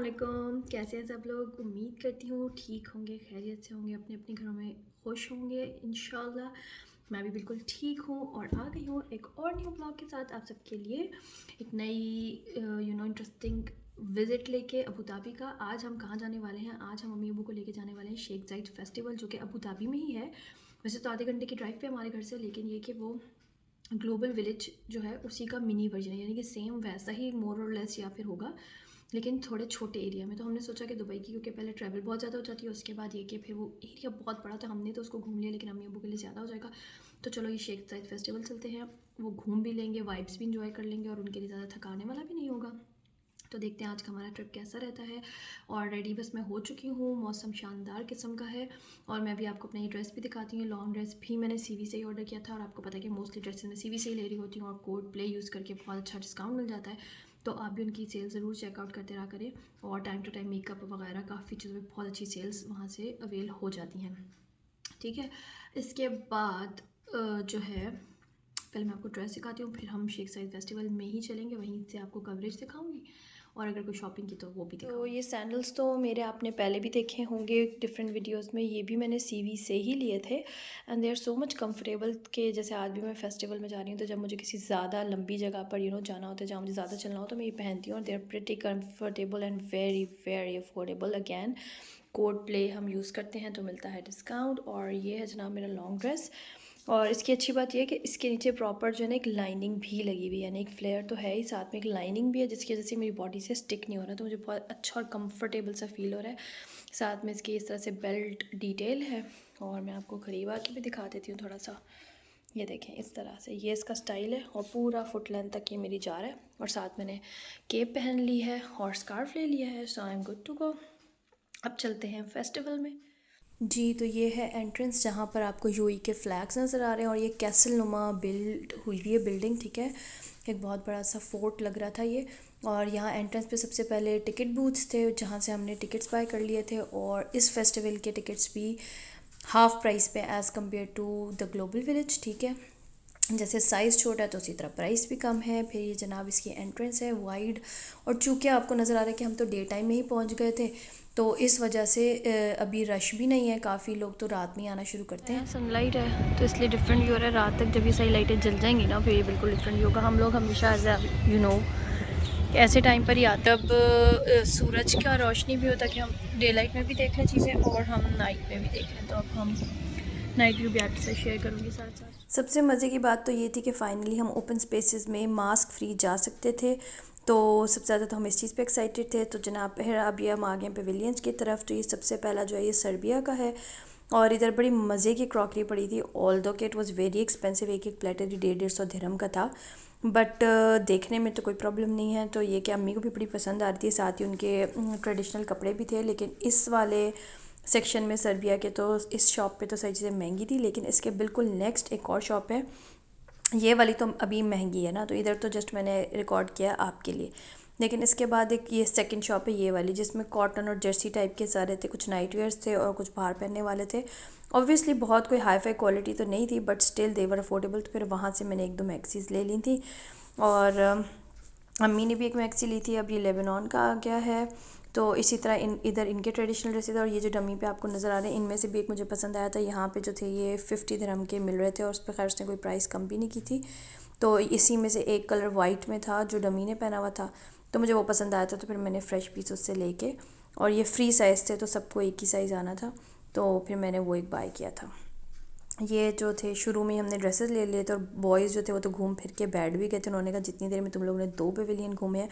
अस्सलाम, कैसे हैं सब लोग। उम्मीद करती हूँ ठीक होंगे, खैरियत से होंगे, अपने अपने घरों में खुश होंगे इंशाल्लाह। मैं भी बिल्कुल ठीक हूँ और आ गई हूँ एक और न्यू ब्लॉग के साथ आप सबके लिए। एक नई इंटरेस्टिंग विज़िट लेके अबू धाबी का। आज हम कहाँ जाने वाले हैं? आज हम अम्मी अबू को लेके जाने वाले हैं शेख ज़ायद फेस्टिवल, जो कि अबू धाबी में ही है। वैसे तो आधे घंटे की ड्राइव पे हमारे घर से, लेकिन ये कि वो ग्लोबल विलेज जो है उसी का मिनी वर्जन है, यानी कि सेम वैसा ही मोर और लेस या फिर होगा, लेकिन थोड़े छोटे एरिया में। तो हमने सोचा कि दुबई की, क्योंकि पहले ट्रैवल बहुत ज़्यादा हो जाती है, उसके बाद ये कि फिर वो एरिया बहुत बड़ा था, हमने तो उसको घूम लिया, लेकिन अम्मी अब्बू के लिए ज़्यादा हो जाएगा। तो चलो ये शेख ज़ायद फेस्टिवल चलते हैं, वो घूम भी लेंगे, वाइब्स भी इंजॉय कर लेंगे और उनके लिए ज़्यादा थकाने वाला भी नहीं होगा। तो देखते हैं आज का हमारा ट्रिप कैसा रहता है। और रेडी बस मैं हो चुकी हूँ, मौसम शानदार किस्म का है। और मैं भी आपको अपनी ड्रेस भी दिखाती हूँ। लॉन्ग ड्रेस भी मैंने सीवी से ही ऑर्डर किया था, और आपको पता है कि मोस्टली ड्रेसेस मैं सीवी से ही ले रही होती हूँ, और कोड प्ले यूज़ करके बहुत अच्छा डिस्काउंट मिल जाता है। तो आप भी उनकी सेल ज़रूर चेकआउट करते रहा करें। और टाइम टू टाइम मेकअप वगैरह काफ़ी चीज़ों में बहुत अच्छी सेल्स वहाँ से अवेल हो जाती हैं। ठीक है, इसके बाद जो है, पहले मैं आपको ड्रेस दिखाती हूँ, फिर हम शेख ज़ायद फेस्टिवल में ही चलेंगे, वहीं से आपको कवरेज दिखाऊंगी, और अगर कोई शॉपिंग की तो वो भी दिखाऊंगी। तो ये सैंडल्स तो मेरे आपने पहले भी देखे होंगे डिफरेंट वीडियोस में, ये भी मैंने सीवी से ही लिए थे, and they are so much comfortable के जैसे आज भी मैं फेस्टिवल में जा रही हूँ, तो जब मुझे किसी ज़्यादा लंबी जगह पर जाना होता है, जहाँ मुझे ज़्यादा चलना हो, तो मैं ये पहनती हूँ, और they are pretty comfortable and very very affordable. Again code play हम यूज़ करते हैं तो मिलता है डिस्काउंट। और ये है जनाब मेरा लॉन्ग ड्रेस, और इसकी अच्छी बात यह है कि इसके नीचे प्रॉपर जो है ना एक लाइनिंग भी लगी हुई है, यानी एक फ्लेयर तो है ही, साथ में एक लाइनिंग भी है, जिसकी वजह से मेरी बॉडी से स्टिक नहीं हो रहा, तो मुझे बहुत अच्छा और कंफर्टेबल सा फील हो रहा है। साथ में इसकी इस तरह से बेल्ट डिटेल है, और मैं आपको करीब आके भी दिखा देती हूँ थोड़ा सा। ये देखें, इस तरह से ये इसका स्टाइल है, और पूरा फुट लेंथ तक ये मेरी जा रहा है, और साथ मैंने केप पहन ली है और स्कार्फ ले लिया है, so I am good to go. अब चलते हैं फेस्टिवल में। जी, तो ये है एंट्रेंस, जहाँ पर आपको यूएई के फ्लैग्स नज़र आ रहे हैं, और ये कैसल नुमा बिल्ड हुई हुई है बिल्डिंग। ठीक है, एक बहुत बड़ा सा फोर्ट लग रहा था ये। और यहाँ एंट्रेंस पे सबसे पहले टिकट बूथ्स थे, जहाँ से हमने टिकट्स बाय कर लिए थे, और इस फेस्टिवल के टिकट्स भी हाफ़ प्राइस पे as compared to the global village. ठीक है, जैसे साइज़ छोटा है तो उसी तरह प्राइस भी कम है। फिर ये जनाब इसकी एंट्रेंस है वाइड, और चूँकि आपको नज़र आ रहा है कि हम तो डे टाइम में ही पहुंच गए थे, तो इस वजह से अभी रश भी नहीं है, काफ़ी लोग तो रात में ही आना शुरू करते हैं। सनलाइट है तो इसलिए डिफरेंट व्यू हो रहा है। रात तक जब ये सारी लाइटें जल जाएंगी ना, फिर ये बिल्कुल डिफरेंट व्यू होगा। हम लोग हमेशा ऐसे टाइम पर ही आते, तब सूरज का रोशनी भी होता कि हम डे लाइट में भी देख लें चीज़ें, और हम नाइट में भी देख लें। तो अब हम नाइट व्यू भी आपके साथ शेयर करूँगी साथ साथ। सबसे मज़े की बात तो ये थी कि फ़ाइनली हम ओपन स्पेसेस में मास्क फ्री जा सकते थे, तो सबसे ज़्यादा तो हम इस चीज़ पे एक्साइटेड थे। तो जनाब फिर अब ये हम आ गए पेविलियंस की तरफ। तो ये सबसे पहला जो है ये सर्बिया का है, और इधर बड़ी मज़े की क्रॉकरी पड़ी थी, ऑल दो कि इट वॉज़ वेरी एक्सपेंसिव। एक एक प्लेटर ही 150-150 दिरहम का था, बट देखने में तो कोई प्रॉब्लम नहीं है। तो ये कि अम्मी को भी बड़ी पसंद आ रही थी, साथ ही उनके ट्रेडिशनल कपड़े भी थे। लेकिन इस वाले सेक्शन में सर्बिया के, तो इस शॉप पे तो सारी चीज़ें महंगी थी, लेकिन इसके बिल्कुल नेक्स्ट एक और शॉप है, ये वाली तो अभी महंगी है ना, तो इधर तो जस्ट मैंने रिकॉर्ड किया आपके लिए। लेकिन इसके बाद एक ये सेकंड शॉप है ये वाली, जिसमें कॉटन और जर्सी टाइप के सारे थे, कुछ नाइट वेयर्स थे और कुछ बाहर पहनने वाले थे। ऑब्वियसली बहुत कोई हाई फाई क्वालिटी तो नहीं थी, बट स्टिल देवर अफोर्डेबल। तो फिर वहाँ से मैंने एक दो मैक्सीज ले ली थी, और अम्मी ने भी एक मैक्सी ली थी। अब ये लेबनान का आ गया है, तो इसी तरह इधर इनके ट्रेडिशनल ड्रेसेस, और ये जो डमी पे आपको नज़र आ रहे हैं, इनमें से भी एक मुझे पसंद आया था। यहाँ पे जो थे ये 50 दिरहम के मिल रहे थे, और उस पर खैर उसने कोई प्राइस कम भी नहीं की थी। तो इसी में से एक कलर वाइट में था जो डमी ने पहना हुआ था, तो मुझे वो पसंद आया था, तो फिर मैंने फ़्रेश पीस उससे लेके, और ये फ्री साइज़ थे तो सबको एक ही साइज़ आना था, तो फिर मैंने वो एक बाय किया था। ये जो थे शुरू में हमने ड्रेसेस ले लिए थे, और बॉयज़ जो थे वो तो घूम फिर के बैठ भी गए थे। उन्होंने कहा जितनी देर में तुम लोगों ने 2 पेविलियन घूमे हैं,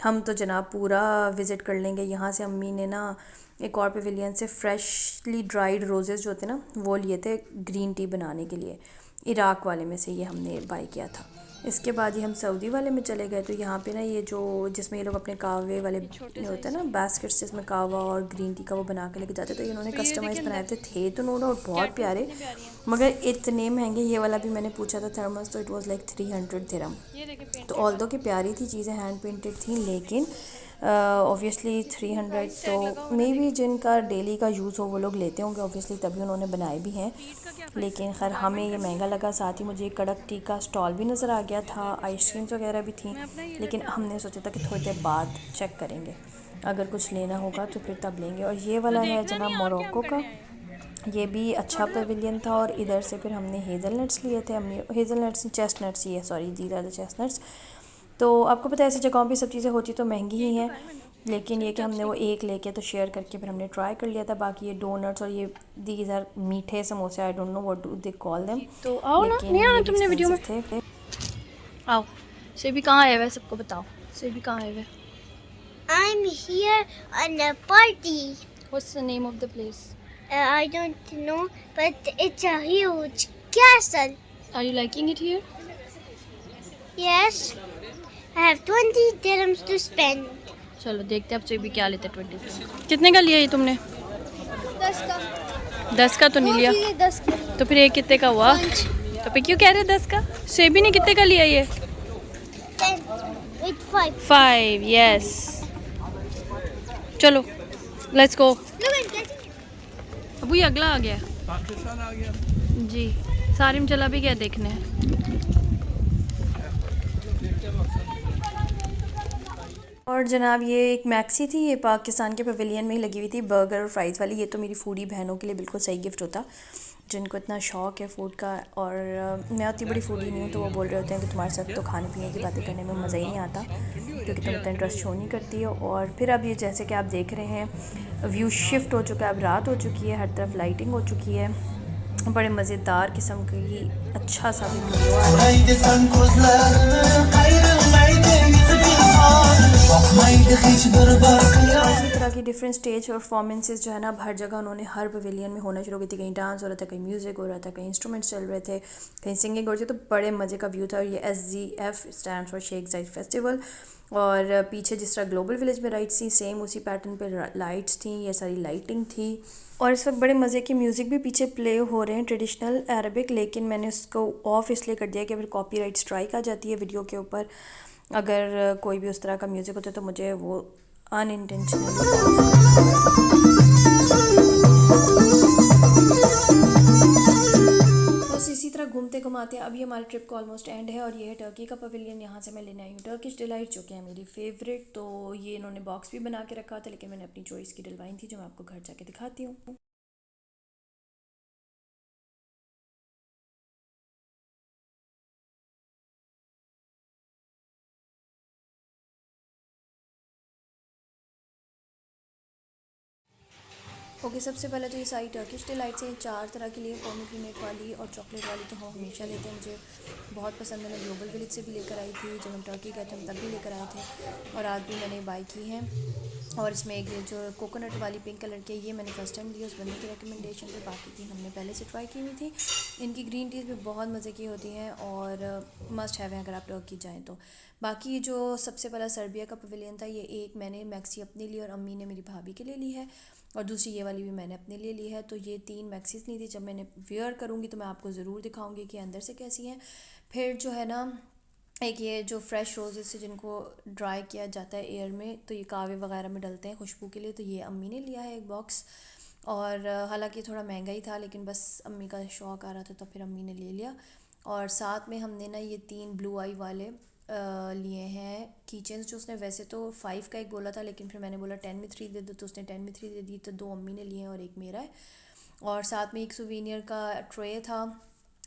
हम तो जनाब पूरा विज़िट कर लेंगे। यहाँ से अम्मी ने ना एक और पेविलियन से फ्रेशली ड्राइड रोज़ेज़ जो होते ना, वो लिए थे ग्रीन टी बनाने के लिए, इराक़ वाले में से ये हमने बाय किया था। इसके बाद ही हम सऊदी वाले में चले गए, तो यहाँ पे ना ये जो जिसमें ये लोग अपने कहवे वाले होते हैं ना बास्केट्स, जिसमें कहवा और ग्रीन टी का वो बना के लेके जाते, तो इन्होंने कस्टमाइज़ बनाए थे तो नो डाउट बहुत प्यारे, मगर इतने महंगे। ये वाला भी मैंने पूछा था थर्मस, तो इट वाज लाइक 300 दिरहम। तो ऑल दो कि प्यारी थी चीज़ें, हैंड पेंटेड थी, लेकिन ऑब्वियसली 300 तो मे बी जिनका डेली का यूज़ हो वो लोग लेते होंगे ऑब्वियसली, तभी उन्होंने बनाए भी हैं। लेकिन खैर हमें ये महंगा लगा। साथ ही मुझे कड़क टी का स्टॉल भी नज़र आ गया था, आइसक्रीम्स वगैरह भी थी, लेकिन हमने सोचा था कि थोड़ी देर बाद चेक करेंगे। अगर कुछ लेना होगा तो फिर तब लेंगे। और ये वाला है जनाब मोरक्को का, ये भी अच्छा पवेलियन था। और इधर से फिर हमने हेज़लनट्स लिए थे, हमने हेज़लनट्स चेस्टनट्स ही है, सॉरी जी ज़्यादा चेस्टनट्स। तो आपको पता है ऐसी जगहों पे सब चीज़ें होती तो महंगी ही हैं, लेकिन ये कि हमने वो एक लेके तो शेयर करके फिर हमने ट्राई कर लिया था। बाकी ये डोनट्स और ये दीज आर मीठे समोसे, I don't know what do they call them. तो आओ ना, लेकिन नहीं आना ये भी तुमने वीडियो में, एक्सपेंसिव थे। आओ। से भी कहाँ आए हुए सबको बताओ, से भी कहाँ आए हुए? I'm here on a party. What's the name of the place? I don't know, but it's a huge castle. Are you liking it here? Yes, I have 20 dirhams to spend. चलो देखते हैं अब से भी क्या लेते हैं। 20 कितने का लिया ये तुमने? 10 का। 10 का तो नहीं लिया, 10 का। तो फिर ये कितने का हुआ? तो फिर क्यों कह रहे 10 का? सेबी ने कितने का लिया ये? 10 with 5. 5, यस। चलो let's go. Look at that. Abu ये अगला आ गया, पाकिस्तान आ गया। जी सारिम चला भी गया देखने। और जनाब ये एक मैक्सी थी, ये पाकिस्तान के पवेलियन में ही लगी हुई थी, बर्गर और फ्राइज़ वाली। ये तो मेरी फूडी बहनों के लिए बिल्कुल सही गिफ्ट होता, जिनको इतना शौक़ है फ़ूड का। और मैं उतनी बड़ी फूडी नहीं हूँ, तो वो बोल रहे होते हैं कि तुम्हारे साथ तो खाने पीने की बातें करने में मज़ा ही नहीं आता, क्योंकि तुम इतना इंटरेस्ट शो नहीं करती हो। और फिर अब ये जैसे कि आप देख रहे हैं व्यू शिफ्ट हो चुका है, अब रात हो चुकी है, हर तरफ लाइटिंग हो चुकी है, बड़े मज़ेदार किस्म की अच्छा सा भी इसी तरह की डिफरेंट स्टेज परफॉर्मेंसेस जो है ना, अब हर जगह उन्होंने हर पवेलियन में होना शुरू की थी। कहीं डांस हो रहा था, कहीं म्यूज़िक हो रहा था, कहीं इंस्ट्रूमेंट्स चल रहे थे, कहीं सिंगिंग हो रही थी, तो बड़े मज़े का व्यू था। और ये SZF stand for Sheikh Zayed festival. और पीछे जिस तरह ग्लोबल विलेज में राइट्स थी, सेम उसी पैटर्न पे लाइट्स थी, ये सारी लाइटिंग थी। और इस वक्त बड़े मज़े के म्यूज़िक भी पीछे प्ले हो रहे हैं, ट्रेडिशनल अरबिक, लेकिन मैंने उसको ऑफ़ इसलिए कर दिया कि फिर कॉपीराइट स्ट्राइक आ जाती है वीडियो के ऊपर। अगर कोई भी उस तरह का म्यूज़िक होता है तो मुझे वो अनइंटेंशनली। बस इसी तरह घूमते घुमाते अभी हमारी ट्रिप का ऑलमोस्ट एंड है। और ये है टर्की का पवेलियन, यहाँ से मैं लेने आई हूँ टर्किश डिलाइट, जो कि है मेरी फेवरेट। तो ये इन्होंने बॉक्स भी बना के रखा था, लेकिन मैंने अपनी चॉइस की डलवाई थी, जो मैं आपको घर जाके दिखाती हूँ। ओके, सबसे पहले तो ये सारी टर्किश डिलाइट्स हैं, 4 तरह की लिए, पोमीग्रेनेट वाली और चॉकलेट वाली तो हम हमेशा लेते हैं, मुझे बहुत पसंद है। मैं ग्लोबल विलेज से भी लेकर आई थी, जब हम टर्की गए थे हम तब भी लेकर आए थे, और आज भी मैंने बाई की हैं। और इसमें एक जो कोकोनट वाली पिंक कलर की, ये मैंने फर्स्ट टाइम ली उस बंदे की रिकमेंडेशन पे, बाकी 3 हमने पहले से ट्राई की हुई थी। इनकी ग्रीन टीज़ भी बहुत मज़े की होती हैं और मस्ट हैव है अगर आप टर्की जाएँ तो। बाकी जो सबसे पहला सर्बिया का पवेलियन था, ये एक मैंने मैक्सी अपने लिए और अम्मी ने मेरी भाभी के लिए ली है, और दूसरी ये वाली भी मैंने अपने लिए ली है। तो ये 3 मैक्सीज नहीं थी, जब मैंने वेयर करूँगी तो मैं आपको ज़रूर दिखाऊँगी कि अंदर से कैसी हैं। फिर जो है ना, एक ये जो फ्रेश रोज़ेस से जिनको ड्राई किया जाता है एयर में, तो ये कावे वगैरह में डलते हैं खुशबू के लिए, तो ये अम्मी ने लिया है एक बॉक्स। और हालांकि थोड़ा महंगा ही था, लेकिन बस अम्मी का शौक़ आ रहा था तो फिर अम्मी ने ले लिया। और साथ में हमने ना ये 3 ब्लू आई वाले लिए हैं कीचेंस, जो उसने वैसे तो 5 का एक बोला था, लेकिन फिर मैंने बोला 10 में 3 दे दो, तो उसने 10 में 3 दे दी, तो 2 अम्मी ने लिए हैं और एक मेरा है। और साथ में एक सुवीनियर का ट्रे था,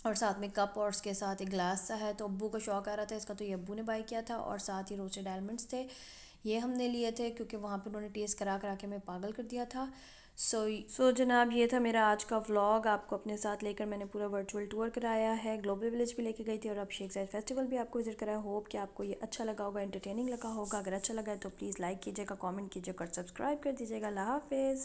और साथ में कप, और उसके साथ एक ग्लास सा है। तो अब्बू को शौक़ आ रहा था इसका, तो ये अब्बू ने बाई किया था। और साथ ही रोस्टेड आलमंड्स थे, ये हमने लिए थे, क्योंकि वहाँ पे उन्होंने टेस्ट करा करा के हमें पागल कर दिया था। सो जनाब, ये था मेरा आज का व्लॉग। आपको अपने साथ लेकर मैंने पूरा वर्चुअल टूर कराया है, ग्लोबल विलेज भी लेके गई थी, और अब शेख ज़ायद फेस्टिवल भी आपको विजिट कराया। होप कि आपको ये अच्छा लगा होगा, एंटरटेनिंग लगा होगा। अगर अच्छा लगा है तो प्लीज़ लाइक कीजिएगा, कमेंट कीजिएगा और सब्सक्राइब कर दीजिएगा। अल्लाह हाफिज़।